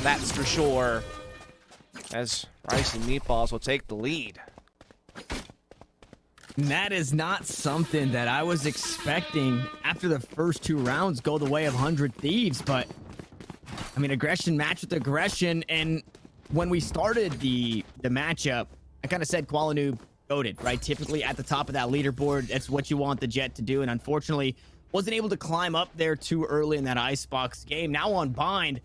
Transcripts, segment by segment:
That's for sure. As Rice and Meatballs will take the lead. And that is not something that I was expecting after the first 2 rounds go the way of 100 Thieves, but I mean, aggression matched with aggression, and when we started the matchup, I kind of said Qualinoob goated, right? Typically at the top of that leaderboard, that's what you want the Jet to do, and unfortunately wasn't able to climb up there too early in that Icebox game. Now on Bind,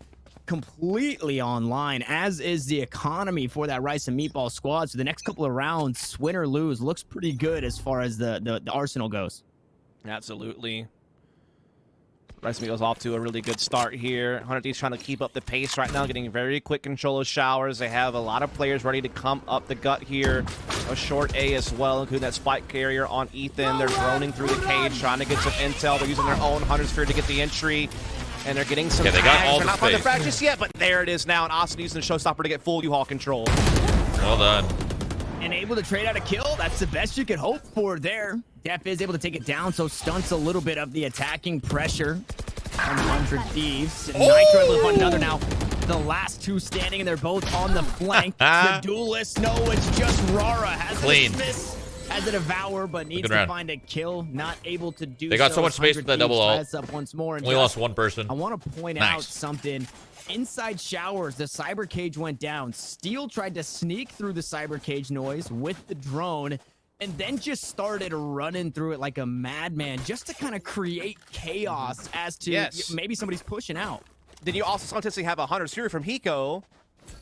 completely online, as is the economy for that Rice and Meatball squad. So the next couple of rounds, win or lose, looks pretty good as far as the arsenal goes. Absolutely. Rice and Meatball's off to a really good start here. 100 Thieves trying to keep up the pace right now, getting very quick control of showers. They have a lot of players ready to come up the gut here. A short A as well, including that spike carrier on Ethan. They're droning through the cage, trying to get some intel. They're using their own Hunter Sphere to get the entry. And they're getting some they got all they're the not finding the space. frag just yet, but there it is now. And Austin using the showstopper to get full U-Haul control. Well done. And able to trade out a kill. That's the best you could hope for there. Def is able to take it down, so stunts a little bit of the attacking pressure on 100 Thieves. And Nitro able to find another now. The last 2 standing, and they're both on the flank. The duelists know it's just Rara. Has Clean. a dismiss, has a devour, but needs to find a kill. Not able to do They got so much space with that double ult. Up once more. And We lost 1 person. I want to point out something. Inside showers, the cyber cage went down. Steel tried to sneak through the cyber cage noise with the drone, and then just started running through it like a madman, just to kind of create chaos as to maybe somebody's pushing out. Then you also simultaneously have a Hunter Sphere from Hiko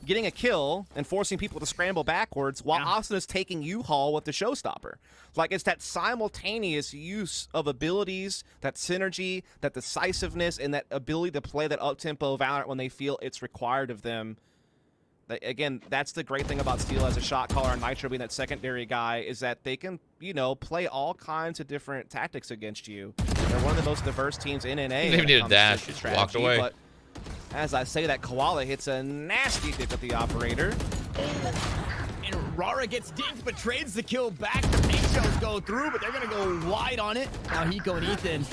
getting a kill and forcing people to scramble backwards while Austin is taking U-Haul with the showstopper. Like, it's that simultaneous use of abilities, that synergy, that decisiveness, and that ability to play that up-tempo Valorant when they feel it's required of them. Again, that's the great thing about Steel as a shot caller and Nitro being that secondary guy, is that they can, you know, play all kinds of different tactics against you. They're one of the most diverse teams in NA. Didn't even need a dash. Just walked away. But as I say that, Koala hits a nasty kick with the operator. And Rara gets dinked, but trades the kill back. The paint shells go through, but they're going to go wide on it. Now Hiko and Ethan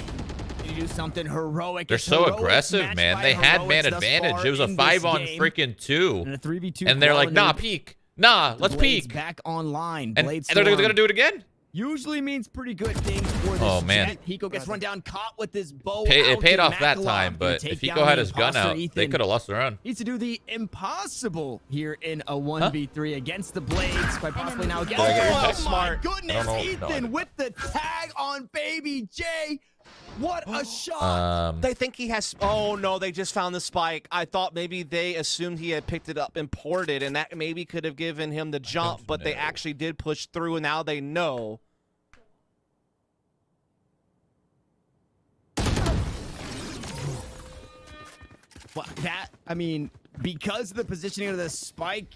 do something heroic. They're so aggressive, man. They had man advantage. It was a 5 on freaking 2. And a 3v2. And they're like, nah, peek. Nah, let's peek. Back online. And they're going to do it again? Usually means pretty good things for this Jet. Hiko gets run down, caught with his bow. It paid off that time, but if Hiko had his gun out, they could have lost the run. Needs to do the impossible here in a 1v3 against the Blades. Quite possibly now against Oh my goodness, Ethan with the tag on Baby J. What a shot. They think he has... Oh, no, they just found the spike. I thought maybe they assumed he had picked it up and ported, and that maybe could have given him the jump, but they actually did push through, and now they know. Well, I mean, because of the positioning of the spike,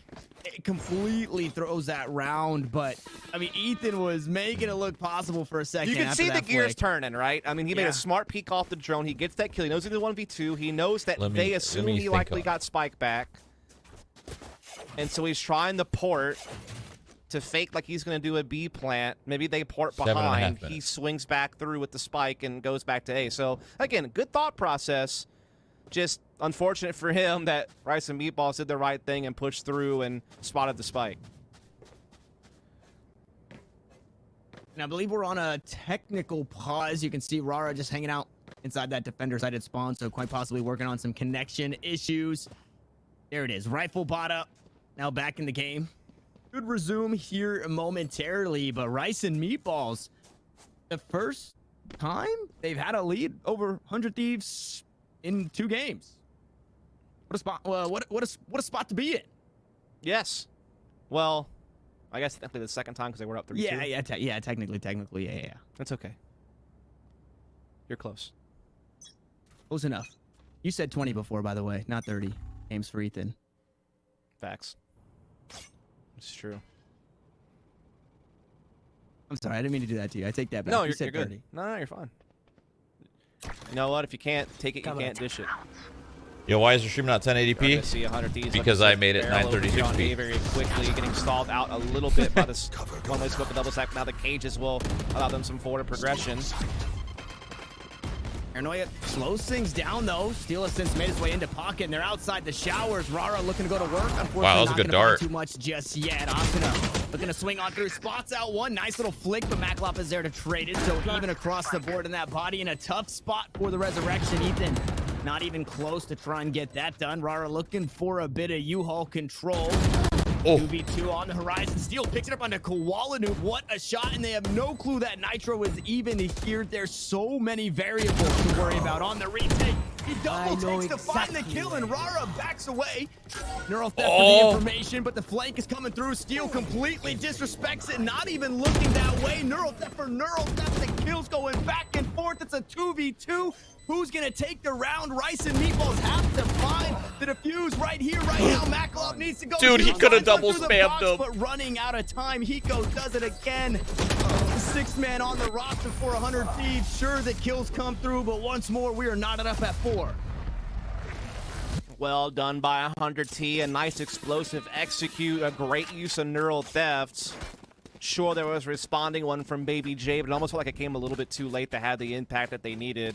it completely throws that round. But, I mean, Ethan was making it look possible for a second. You can see the gears turning, right? I mean, he made a smart peek off the drone. He gets that kill. He knows he's the 1v2. He knows that they assume he likely got spike back. And so he's trying to port to fake like he's going to do a B plant. Maybe they port behind. He swings back through with the spike and goes back to A. So, again, good thought process. Just unfortunate for him that Rice and Meatballs did the right thing and pushed through and spotted the spike. And I believe we're on a technical pause. You can see Rara just hanging out inside that defender-sided spawn, so quite possibly working on some connection issues. There it is. Rifle bot up. Now back in the game. Could resume here momentarily, but Rice and Meatballs, the first time they've had a lead over 100 Thieves in 2 games. What a spot! What a spot to be in. Yes. Well, I guess technically the second time because they were up 3-2. Yeah. Technically, yeah. That's okay. You're close. Close enough. You said 20 before, by the way, not 30 games for Ethan. Facts. It's true. I'm sorry, I didn't mean to do that to you. I take that back. No, you you're said good. 30. No, you're fine. You know what? If you can't take it, you can't dish it. Yo, why is your stream not 1080p? See 100 Thieves because I made it 936p. Very quickly, getting stalled out a little bit by this one-way scope and double stack. Now the cages will allow them some forward progression. Paranoia slows things down, though. Steel has since made his way into pocket, and they're outside the showers. Rara looking to go to work. Unfortunately, wow, that was a not good gonna find dart. too much just yet. Asuna looking to swing on through. Spots out one. Nice little flick, but Maklop is there to trade it. So even across the board in that body, in a tough spot for the resurrection. Ethan not even close to try and get that done. Rara looking for a bit of U-Haul control. Oh. 2v2 on the horizon. Steel picks it up onto Koala. What a shot, and they have no clue that Nitro is even here. There's so many variables to worry about on the retake. He double takes to find the kill, and Rara backs away. Neural theft for the information, but the flank is coming through. Steel completely disrespects it, not even looking that way. Neural theft for neural theft. The kills going back and forth. It's a 2v2. Who's gonna take the round? Rice and Meatballs have to find the defuse right here, right now. Maklop needs to go. Dude, he could have double through the box, spammed him. but running out of time. Hiko does it again. 6-man on the roster for 100 Thieves. Sure, the kills come through, but once more, we are knotted up at 4. Well done by 100T. A nice explosive execute. A great use of neural theft. Sure, there was a responding one from Baby J, but it almost felt like it came a little bit too late to have the impact that they needed.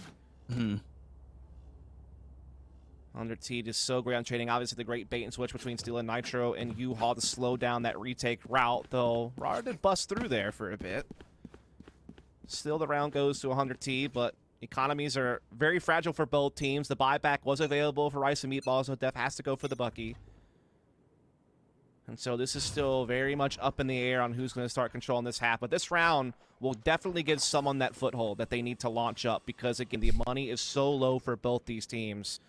100T just so great on trading. Obviously, the great bait and switch between Steel and Nitro and U-Haul to slow down that retake route, though Rara did bust through there for a bit. Still, the round goes to 100T, but economies are very fragile for both teams. The buyback was available for Rice and Meatballs, so Def has to go for the Bucky. And so this is still very much up in the air on who's going to start controlling this half. But this round will definitely give someone that foothold that they need to launch up because, again, the money is so low for both these teams.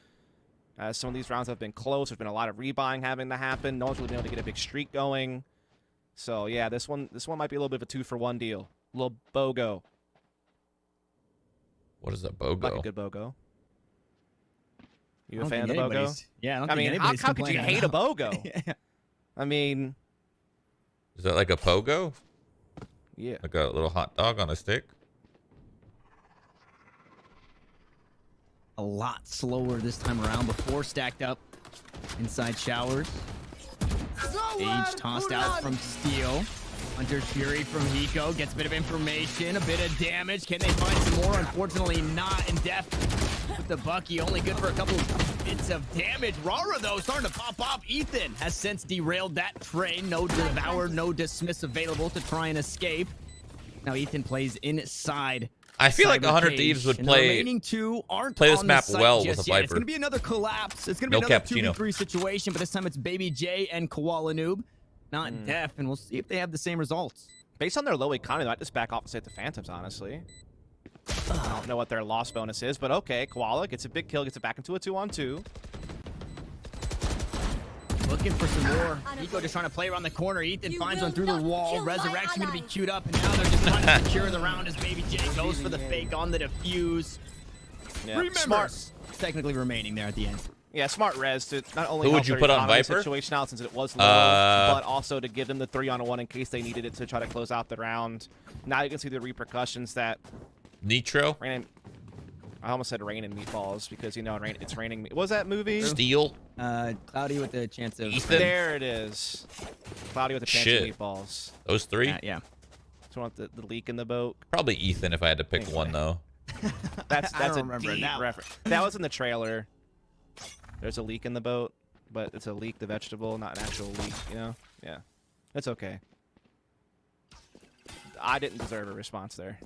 Some of these rounds have been close. There's been a lot of rebuying having to happen. No one's really been able to get a big streak going. So, yeah, this one might be a little bit of a 2-for-1 deal. A little BOGO. What is that BOGO? Like a good BOGO. You a fan of the BOGO? Yeah, I mean, how could you hate a BOGO? Yeah. I mean... Is that like a pogo? Yeah. Like a little hot dog on a stick? A lot slower this time around. Before stacked up inside showers. Age tossed out from Steel. Hunter's Fury from Hiko gets a bit of information, a bit of damage. Can they find some more? Unfortunately not. In depth with the Bucky, only good for a couple of bits of damage. Rara, though, starting to pop off. Ethan has since derailed that train. No Devour, no Dismiss available to try and escape. Now Ethan plays inside. I feel like 100 Thieves would play this map well with a Viper. It's going to be another collapse. It's going to be another 2v3 situation, but this time it's Baby J and Koala Noob, not Def, and we'll see if they have the same results. Based on their low economy, they might just back off and say the Phantoms, honestly. I don't know what their loss bonus is, but okay. Koala gets a big kill, gets it back into a 2-on-2. Looking for some more. Hiko just trying to play around the corner. Ethan finds one through the wall. Resurrection going to be queued up, and now they're just trying to secure the round as Baby J goes for the fake on the defuse. Yeah. 3 members technically remaining there at the end. Yeah, smart res to not only Who help would you their put on economy Viper? situation out since it was low, but also to give them the 3-on-1 in case they needed it to try to close out the round. Now you can see the repercussions that Nitro? I almost said Rain and Meatballs because, you know, it's raining. What was that movie? Steel? Cloudy with a chance of... Ethan? There it is. Cloudy with a chance of Meatballs. Those 3? Yeah. Just want the leak in the boat. Probably Ethan if I had to pick one, though. That's a deep reference. That was in the trailer. There's a leak in the boat, but it's a leak, the vegetable, not an actual leak, you know? Yeah. It's okay. I didn't deserve a response there.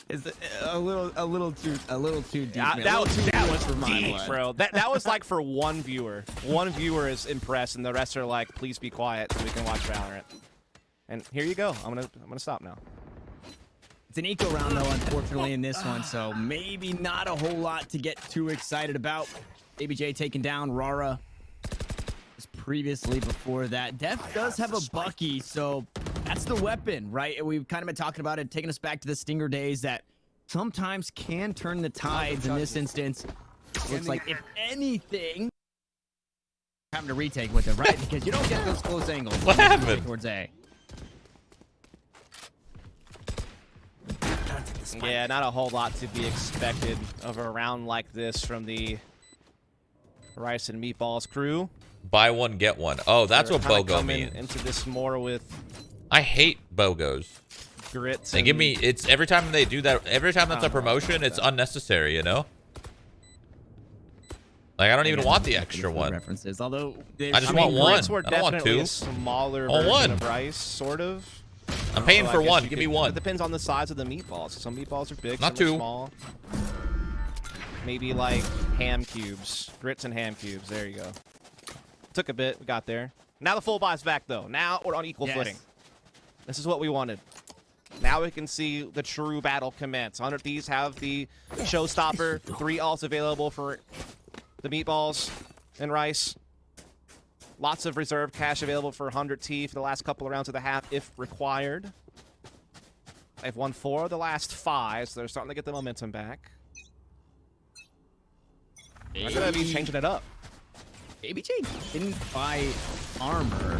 Is a little too deep. That was for mine, deep, bro. That was like for one viewer. One viewer is impressed, and the rest are like, "Please be quiet so we can watch Valorant." And here you go. I'm gonna stop now. It's an eco round though, unfortunately, in this one, so maybe not a whole lot to get too excited about. Baby J taking down Rara. Previously, before that, Def does have a Bucky, so that's the weapon, right? We've kind of been talking about it, taking us back to the Stinger days that sometimes can turn the tides. In this instance, looks like, if anything, having to retake with it, right? Because you don't get those close angles. What happened? Towards A. Yeah, not a whole lot to be expected of a round like this from the Rice and Meatballs crew. Buy one, get one. Oh, that's what BOGO means. means. Into this more with... I hate BOGOs. Grits. They give me, it's every time they do that, every time that's a promotion, it's unnecessary, you know? Like, I don't even want the extra one. References, although I just want one. I don't want two. A smaller I want version one. of rice, sort of. I'm paying So for I guess one. you Give me could- one. It depends on the size of the meatballs. Some meatballs are big, Not some two. are small. Maybe like ham cubes. Grits and ham cubes. There you go. Took a bit. We got there. Now the full buy's back, though. Now we're on equal footing. This is what we wanted. Now we can see the true battle commence. 100 Thieves have the showstopper. 3 alts available for the meatballs and rice. Lots of reserve cash available for 100 T for the last couple of rounds of the half if required. They've won 4 of the last 5, so they're starting to get the momentum back. They're going to be changing it up. Baby J didn't buy armor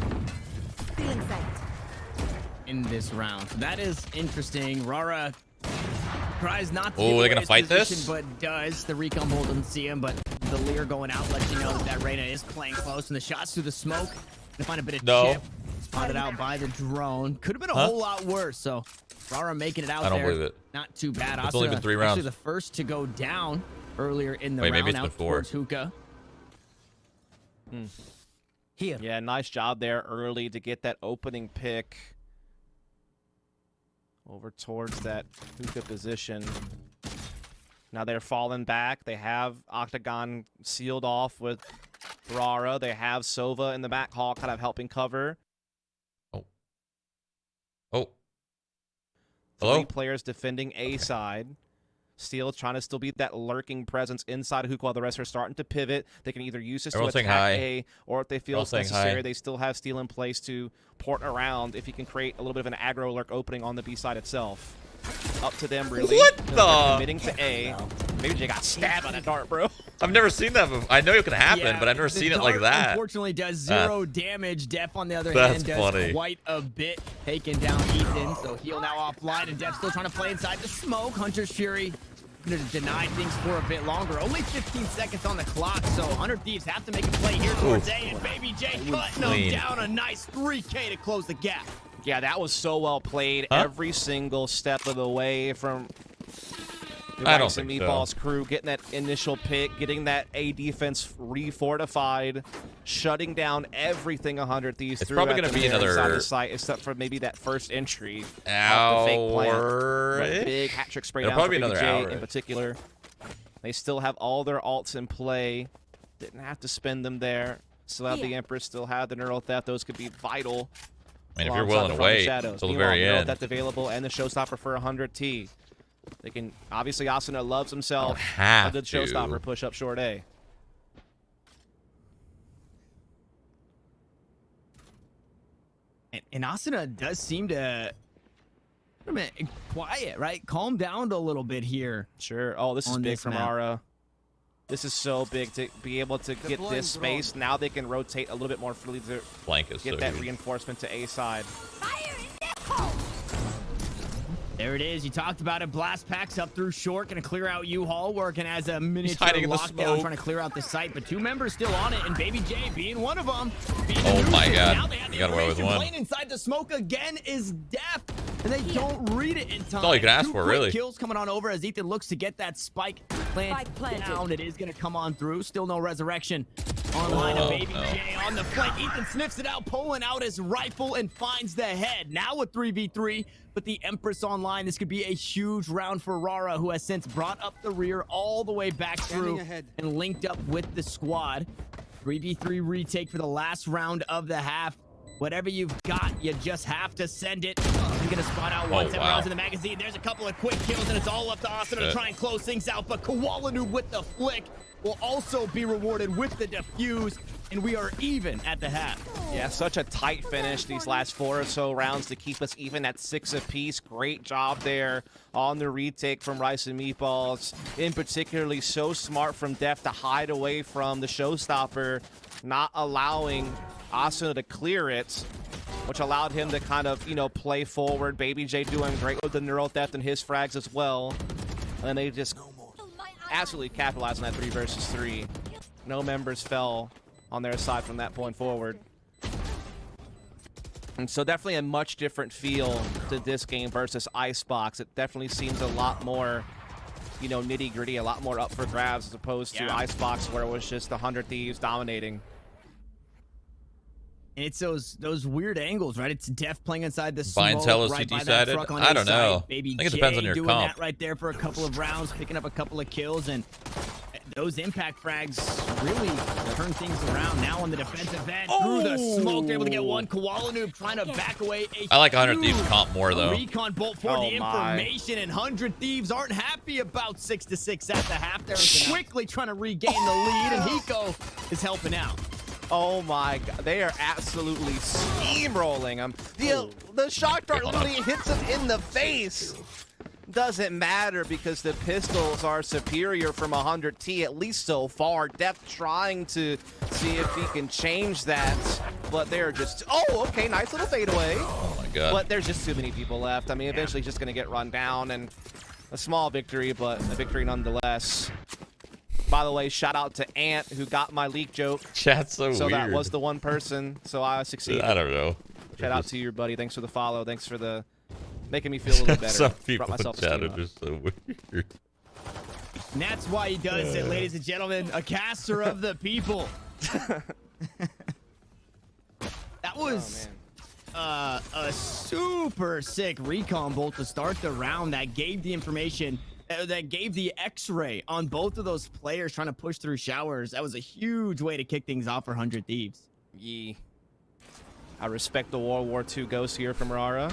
in this round. So that is interesting. Rara tries not to. Oh, they're gonna fight position, this? but does. The recon bull doesn't see him, but the Lear going out lets you know that Reyna is playing close, and the shots through the smoke. Gonna find a bit of chip. Spotted out by the drone. Could have been a whole lot worse. So Rara making it out there. I don't believe it. Not too bad. It's only been 3 rounds. Actually the first to go down earlier in the Wait, round. maybe it's out before. towards Hookah. Here. Yeah, nice job there early to get that opening pick over towards that hookah position. Now they're falling back. They have Octagon sealed off with Rara. They have Sova in the back hall kind of helping cover. Oh. Hello? 3 players defending A side. Steel trying to still be that lurking presence inside of Hookah while the rest are starting to pivot. They can either use this Everyone's to saying attack hi. A, or if they feel it's saying necessary, hi. they still have Steel in place to port around if he can create a little bit of an aggro lurk opening on the B side itself. Up to them, really. What They're the? committing to A. Maybe they got stabbed by that dart, bro. I've never seen that before. I know it can happen, but I've never the seen it like dart, that. Unfortunately, does 0 damage. Def, on the other That's hand, does funny. quite a bit, taking down Ethan. So he'll now offline, and Def still trying to play inside the smoke. Hunter's Fury gonna deny things for a bit longer. Only 15 seconds on the clock, so 100 Thieves have to make a play here towards A, and Baby J cutting them down a nice 3K to close the gap. Yeah, that was so well played. Every single step of the way from the I don't Rice and think so. Meatballs crew, getting that initial pick, getting that A defense refortified, shutting down everything 100 Thieves. It's threw probably at gonna them be there inside another- the site, except for maybe that first entry off the fake plant. That big hat trick spray It'll down probably for be Baby another J hour. in particular. They still have all their alts in play. Didn't have to spend them there. Still have the Empress, still have the Neural Theft. Those could be vital. I mean, if you're alongside willing the to From the wait Shadows. until the Meanwhile, very Neural end. Theft available and the Showstopper for 100 T. They can obviously Asuna loves himself a have good to. Showstopper push up short A. And Asuna does seem to quiet, right? Calm down a little bit here. Sure. Oh, this is On big this from map. Ara. This is so big to be able to get this space. Now they can rotate a little bit more freely to Flank is get so that huge. reinforcement to A side. There it is. You talked about it. Blast packs up through short. Going to clear out U-Haul. Working as a miniature hiding in the lockdown. smoke. Trying to clear out the site. But 2 members still on it. And Baby J being one of them. Oh my God. You got away with one. Playing inside the smoke again is Def. And they don't read it in time. all you can ask 2 for, quick really. kills coming on over as Ethan looks to get that spike planted down. It is going to come on through. Still no resurrection. Online of Baby J on the flank. Ethan sniffs it out, pulling out his rifle and finds the head. Now a 3v3, but the Empress online. This could be a huge round for Rara, who has since brought up the rear all the way back through and linked up with the squad. 3v3 retake for the last round of the half. Whatever you've got, you just have to send it. You're gonna spot out 7 rounds in the magazine. There's a couple of quick kills, and it's all up to Asuna to try and close things out. But Kawalanu with the flick will also be rewarded with the defuse, and we are even at the half. Yeah, such a tight finish these last 4 or so rounds to keep us even at 6 apiece. Great job there on the retake from Rice and Meatballs. In particularly, so smart from Def to hide away from the Showstopper, not allowing Asuna to clear it, which allowed him to kind of, you know, play forward. Baby J doing great with the Neural Theft and his frags as well. And they just absolutely capitalized on that 3 versus 3. No members fell on their side from that point forward. And so definitely a much different feel to this game versus Icebox. It definitely seems a lot more, you know, nitty-gritty, a lot more up for grabs as opposed to Icebox, where it was just 100 Thieves dominating. And it's those weird angles, right? It's Def playing inside the Buy and smoke, sell as right he by that decided. truck on I don't A side. know. Baby I think it J depends on your doing comp. that right there for a couple of rounds, picking up a couple of kills, and those impact frags really turn things around. Now on the defensive end, through the smoke, they're able to get one. Koala Noob trying to back away. I like 100 Thieves comp more, though. Recon bolt for the information, and 100 Thieves aren't happy about 6-6 at the half. They're quickly trying to regain the lead, and Hiko is helping out. Oh my god, they are absolutely steamrolling him. The shock dart literally hits him in the face. Doesn't matter because the pistols are superior from 100T, at least so far. Def trying to see if he can change that, but they're just, oh, okay, nice little fadeaway. Oh my god. But there's just too many people left. I mean, eventually he's just gonna get run down, and a small victory, but a victory nonetheless. By the way, shout out to Ant, who got my leak joke. Chat's so weird. So that was the one person, so I succeeded. I don't know. Shout out to you, buddy. Thanks for the follow. Thanks for the making me feel a little better. Some people Brought in myself chat are just so weird. And that's why he does it, ladies and gentlemen. A caster of the people. That was a super sick recon bolt to start the round that gave the information, that gave the x-ray on both of those players trying to push through showers. That was a huge way to kick things off for 100 Thieves. Yee. I respect the World War II ghost here from Rara.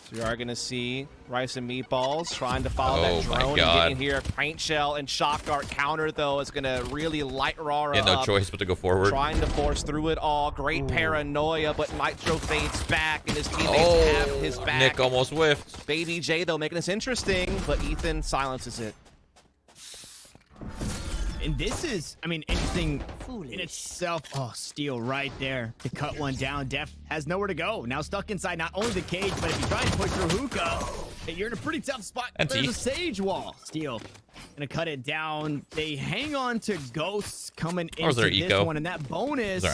So we are going to see Rice and Meatballs trying to follow that drone and getting here. Paint Shell and Shock Dart counter, though, is going to really light Rara up. No choice but to go forward. Trying to force through it all. Great paranoia, but Nitro fades back, and his teammates have his back. Nick almost whiffed. Baby J, though, making this interesting, but Ethan silences it. And this is, I mean, interesting in itself. Oh, Steel right there to cut one down. Def has nowhere to go. Now stuck inside not only the cage, but if you try and push through Hookah, you're in a pretty tough spot. There's a Sage wall. Steel gonna cut it down. They hang on to Ghosts coming into this one, and that bonus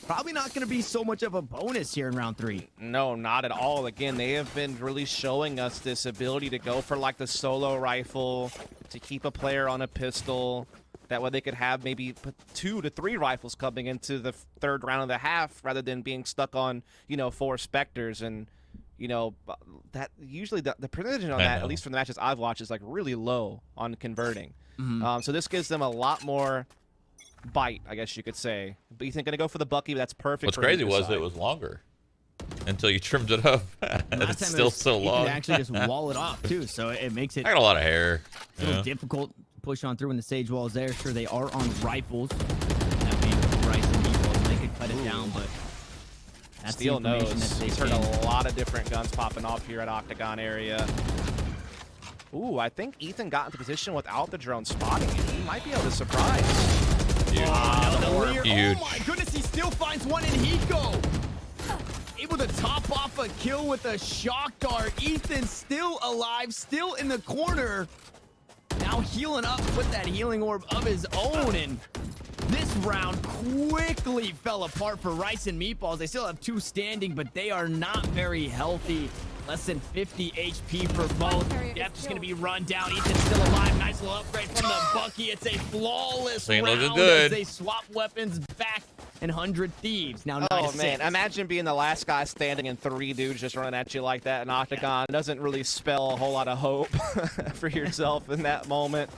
probably not gonna be so much of a bonus here in round 3. No, not at all. Again, they have been really showing us this ability to go for like the solo rifle, to keep a player on a pistol. That way they could have maybe 2 to 3 rifles coming into the third round of the half rather than being stuck on, you know, 4 Spectres. And, you know, that usually the precision on that, at least from the matches I've watched, is like really low on converting. So this gives them a lot more bite, I guess you could say. But Ethan going to go for the Bucky, but that's perfect. What's crazy was it was longer until you trimmed it up. And it's still so long. You can actually just wall it off, too. So it makes it I got a lot of hair. A little difficult. Push on through when the Sage wall is there. Sure, they are on rifles. That being Rice and Meatballs, they could cut it down, but that's Steel knows. He's heard a lot of different guns popping off here at Octagon area. Ooh, I think Ethan got into position without the drone spotting it. He might be able to surprise. Huge. Oh my goodness, he still finds one in Hiko. Able to top off a kill with a shock dart. Ethan still alive, still in the corner. Now healing up with that healing orb of his own, and this round quickly fell apart for Rice and Meatballs. They still have 2 standing, but they are not very healthy. Less than 50 HP for both. Def just gonna be run down. Ethan's still alive. Nice little upgrade from the Bucky. It's a flawless round as they swap weapons back. And 100 Thieves now 9-6. Man, imagine being the last guy standing and 3 dudes just running at you like that in Octagon. Doesn't really spell a whole lot of hope for yourself in that moment.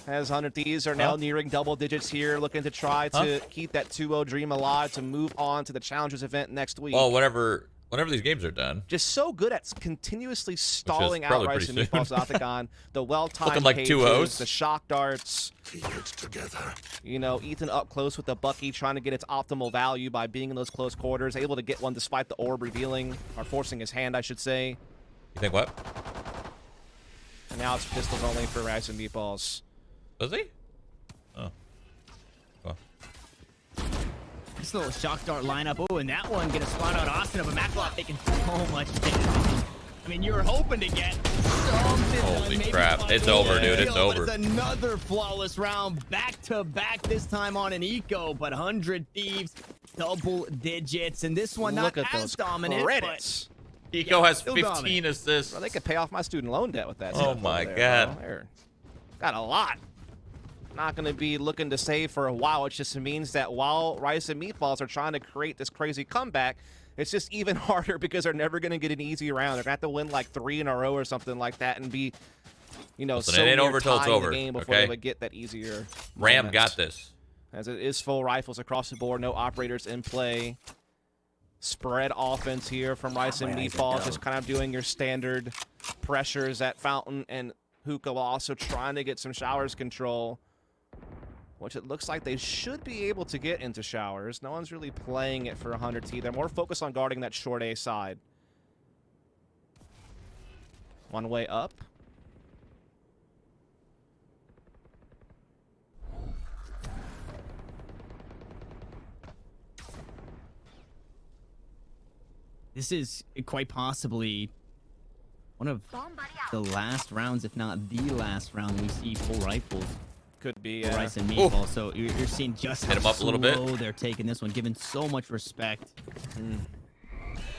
As 100 Thieves are now nearing double digits here, looking to try to keep that 2-0 dream alive to move on to the Challengers event next week. Well, whenever these games are done. Just so good at continuously stalling out Rice and Meatballs Octagon. The well-timed like pages, 2-0s. the shock darts. You know, Ethan up close with the Bucky, trying to get its optimal value by being in those close quarters. Able to get one despite the orb revealing, or forcing his hand, I should say. You think what? And now it's pistols only for Rice and Meatballs. Does he? Oh. Well. This little shock dart lineup. Oh, and that one gonna spawn out Austin, but Macklot taking so much damage. I mean, you were hoping to get something. Holy crap. It's over, dude. It's over. It's another flawless round, back to back, this time on an eco, but 100 Thieves double digits, and this one Look not at as those dominant. credits. Eco has still 15 dominant. assists. Bro, they could pay off my student loan debt with that. Oh stuff my over there, God. bro. They're- got a lot. Not going to be looking to save for a while. It just means that while Rice and Meatballs are trying to create this crazy comeback, it's just even harder because they're never going to get an easy round. They're going to have to win like 3 in a row or something like that and be, you know, Listen, so it ain't near over till it's tying over, the game before okay? they would get that easier Ram moment. got this. As it is full rifles across the board, no operators in play. Spread offense here from Rice and Meatballs, just kind of doing your standard pressures at Fountain, and Hookah also trying to get some showers control, which it looks like they should be able to get into showers. No one's really playing it for 100T. They're more focused on guarding that short A side. One way up. This is quite possibly one of the last rounds, if not the last round, we see full rifles. Could be, for yeah. Rice and Meatball. So you're seeing just Hit how him up a little bit. slow they're taking this one, given so much respect.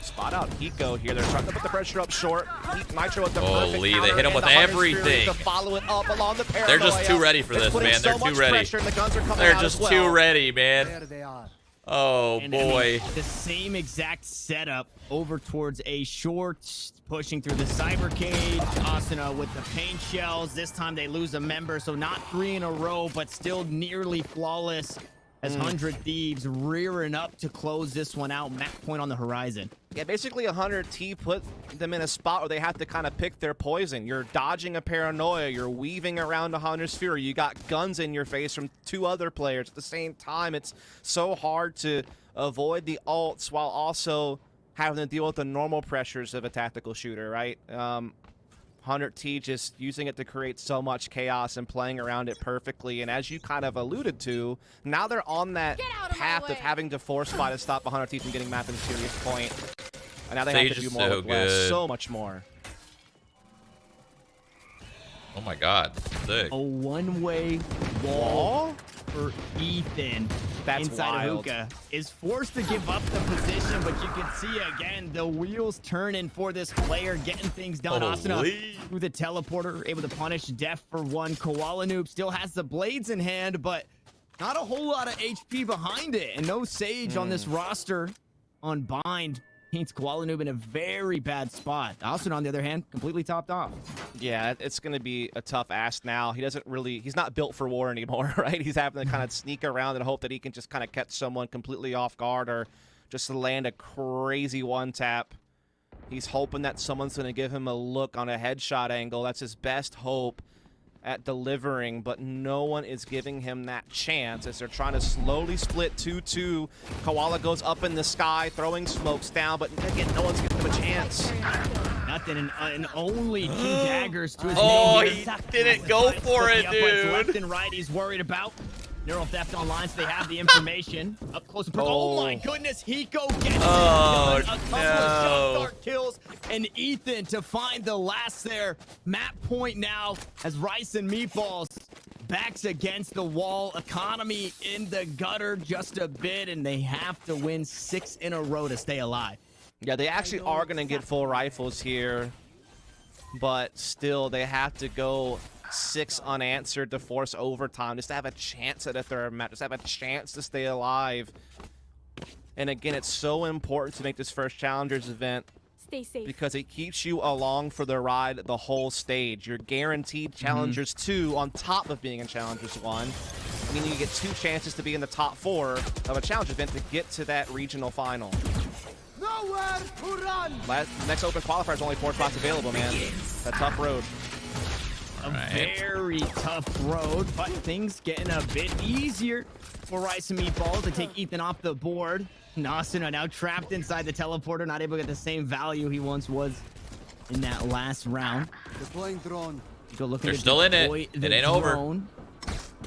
Spot out Hiko here. They're trying to put the pressure up short. Nitro with the perfect Holy, they counter hit him and with the Hunter's everything. Fury to follow it up along the paranoia. They're just too ready for this, putting man. They're so too much ready. pressure, and the guns are coming They're out just as well. too ready, man. There they are. Oh, And, I mean, boy. the same exact setup over towards A short, pushing through the Cybercade. Asuna with the paint shells. This time they lose a member, so not 3 in a row, but still nearly flawless as 100 Thieves rearing up to close this one out. Map point on the horizon. Yeah, basically 100T put them in a spot where they have to kind of pick their poison. You're dodging a paranoia. You're weaving around a Hunter's Fury. You got guns in your face from 2 other players at the same time. It's so hard to avoid the ults while also having to deal with the normal pressures of a tactical shooter, right? 100T just using it to create so much chaos and playing around it perfectly. And as you kind of alluded to, now they're on that path of having to force fight to stop 100T from getting map in serious point. And now they have to do more with less, so much more. Oh, my God. Sick. A one-way wall for Ethan. That's inside wild. of Hookah is forced to give up the position, but you can see again the wheels turning for this player, getting things done. Asuna Holy. through the teleporter, able to punish Def for 1. Koala Noob still has the blades in hand, but not a whole lot of HP behind it, and no Sage on this roster on Bind. Paints Koala Noob in a very bad spot. Asuna, on the other hand, completely topped off. Yeah, it's going to be a tough ask now. He's not built for war anymore, right? He's having to kind of sneak around and hope that he can just kind of catch someone completely off guard or just land a crazy one-tap. He's hoping that someone's going to give him a look on a headshot angle. That's his best hope at delivering, but no one is giving him that chance as they're trying to slowly split 2-2. Koala goes up in the sky, throwing smokes down, but again, no one's giving him a chance. Nothing, and only 2 daggers to his Oh, name. he didn't go for it, dude. Left and right, he's worried about. Neural theft online, so they have the information. Up close and personal. Oh my goodness, Hiko gets it done. A couple of shot start kills, and Ethan to find the last there. Map point now as Rice and Meatballs backs against the wall. Economy in the gutter just a bit, and they have to win 6 in a row to stay alive. Yeah, they actually are going to get full rifles here, but still they have to go 6 unanswered to force overtime just to have a chance at a third match, just have a chance to stay alive. And again, it's so important to make this first Challengers event Stay safe. because it keeps you along for the ride the whole stage. You're guaranteed Challengers 2 on top of being in Challengers 1. Meaning you get 2 chances to be in the top 4 of a Challenge event to get to that regional final. Nowhere to run. Next open qualifier is only 4 spots available, man. That's a tough road. A very tough road, but things getting a bit easier for Rice and Meatballs. They take Ethan off the board. Asuna now trapped inside the teleporter, not able to get the same value he once was in that last round. Deploying drone. Go looking They're to still in it. deploy It the ain't over. drone.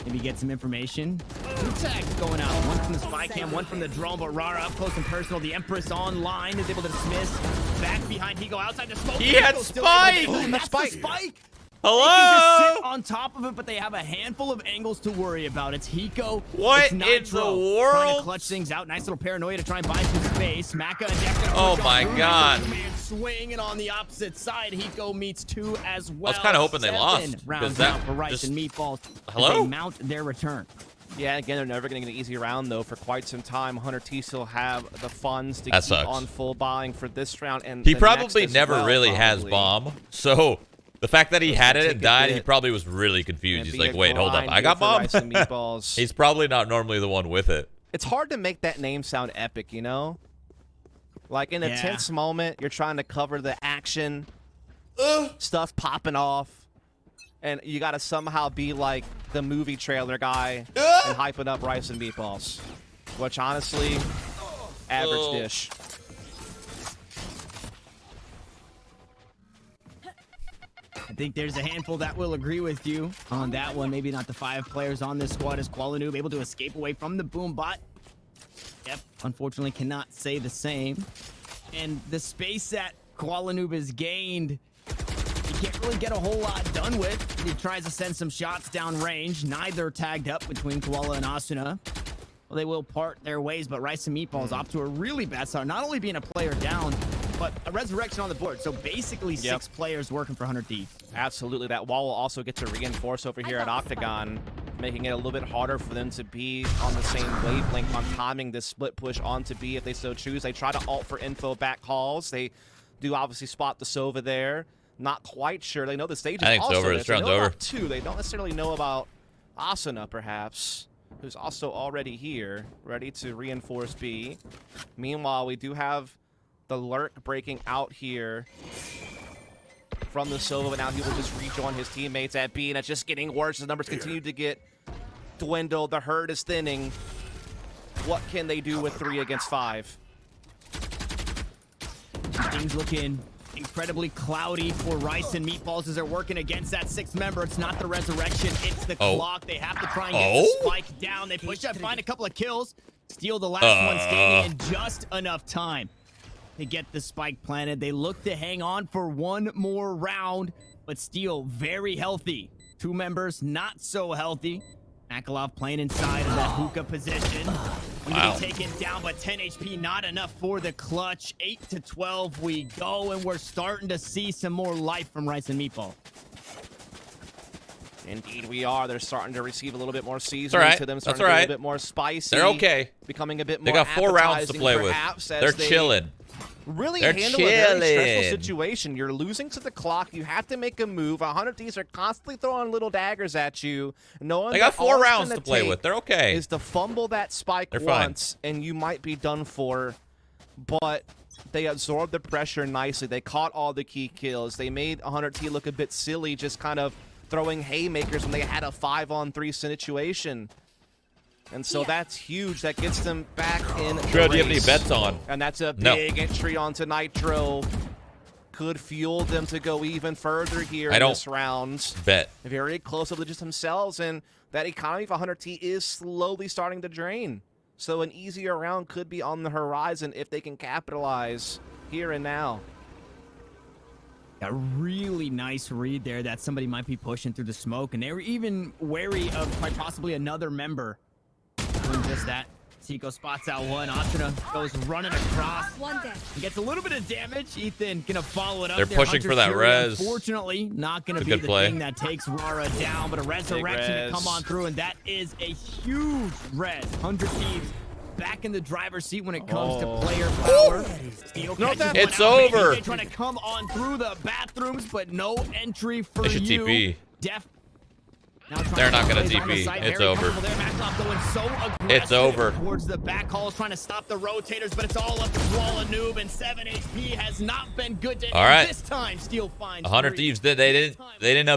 Maybe get some information. 2 tags going out. 1 from the spy cam, 1 from the drone, but Rara up close and personal. The Empress online is able to dismiss. Back behind Higo outside the smoke. He had Higo still able to- spike! Oh, that's Spike. the spike! They can just sit Hello? on top of it, but they have a handful of angles to worry about. It's Hiko. What it's in Nitro, the trying to world? clutch things out. Nice little paranoia to try and buy some space. Maka and Def gonna Oh push my on through. God. Man swinging on the opposite side. Hiko meets 2 as well. I was kinda hoping they 7 lost, 'cause rounds that out for Rice just- and Meatballs. Hello? As they mount their return. Yeah, again, they're never going to get an easy round, though, for quite some time. Hunter T still have the funds to That keep sucks. on full buying for this round. And He the probably next as never well, really has probably. bomb. So the fact that he had gonna it take and a died, he bit probably was really confused. And He's be like, a wait, hold up. grind I here got for bomb? Rice and Meatballs. He's probably not normally the one with it. It's hard to make that name sound epic, you know? Like, in a Yeah. tense moment, you're trying to cover the action, stuff popping off, and you got to somehow be like the movie trailer guy and hyping up Rice and Meatballs, which, honestly, average dish. I think there's a handful that will agree with you on that one. Maybe not the 5 players on this squad as Kuala Noob able to escape away from the boom bot. Yep, unfortunately cannot say the same. And the space that Kuala Noob has gained, he can't really get a whole lot done with. He tries to send some shots down range. Neither tagged up between Koala and Asuna. Well, they will part their ways, but Rice and Meatballs off to a really bad start. Not only being a player down, but a resurrection on the board. So basically 6 players working for 100 Thieves. Absolutely. That wall will also get to reinforce over here at Octagon, making it a little bit harder for them to be on the same wavelength on timing this split push onto B if they so choose. They try to ult for info back calls. They do obviously spot the Sova there. Not quite sure. They know the stage is I think it's also over. there. This They round's know over. about 2. They don't necessarily know about Asuna, perhaps, who's also already here, ready to reinforce B. Meanwhile, we do have the Lurk breaking out here from the Sova, but now he will just rejoin his teammates at B, and it's just getting worse as numbers continue to get dwindled. The herd is thinning. What can they do with 3 against 5? Things looking incredibly cloudy for Rice and Meatballs as they're working against that 6th member. It's not the resurrection, it's the clock. They have to try and get the spike down. They push up, find a couple of kills, steal the last one standing in just enough time to get the spike planted. They look to hang on for one more round, but still very healthy. 2 members not so healthy. Akalov playing inside of that hookah position. Wow. Taken down, but 10 HP not enough for the clutch. 8 to 12 we go, and we're starting to see some more life from Rice and Meatball. Indeed we are. They're starting to receive a little bit more seasoning right. to them. That's Starting to get a right. little bit more spicy. They're okay. Becoming a bit more They got 4 rounds to appetizing play with. perhaps as They're they chilling. Really They're handle a very stressful chilling. situation. You're losing to the clock. You have to make a move. 100 Thieves are constantly throwing little daggers at you. Knowing They got that all 4 it's rounds gonna to play take with. They're okay. is to fumble that spike They're fine. once, and you might be done for. But they absorbed the pressure nicely. They caught all the key kills. They made 100 T look a bit silly, just kind of throwing haymakers when they had a 5-on-3 situation. And so that's huge. That gets them back in the Shroud, do you have any race. bets on? And that's a No. big entry onto Nitro. Could fuel them to go even further here I in don't this round. Bet. Very close to just themselves, and that economy of 100T is slowly starting to drain. So an easier round could be on the horizon if they can capitalize here and now. A really nice read there that somebody might be pushing through the smoke, and they were even wary of quite possibly another member doing just that. Seiko spots out one. Asuna goes running across. He gets a little bit of damage. Ethan gonna follow it up. They're there. pushing Hunter for that Fury, res. Unfortunately, not gonna It's a be good the play. thing that takes Rara down, but a resurrection to res. come on through, and that is a huge res. 100 Thieves back in the driver's seat when it comes to player power. Steel catches one It's out. Maybe over. they trying to come on through the bathrooms, but no entry for They should you. TP. Def. Now trying They're not gonna plays on the TP. side, It's very over. comfortable there. Maxloff going so aggressive It's over. towards the back halls, trying to stop the rotators, but it's all up to Koala Noob, and 7 HP has not been good to him. All right. This time, Steel finds 100 three. Thieves did. They didn't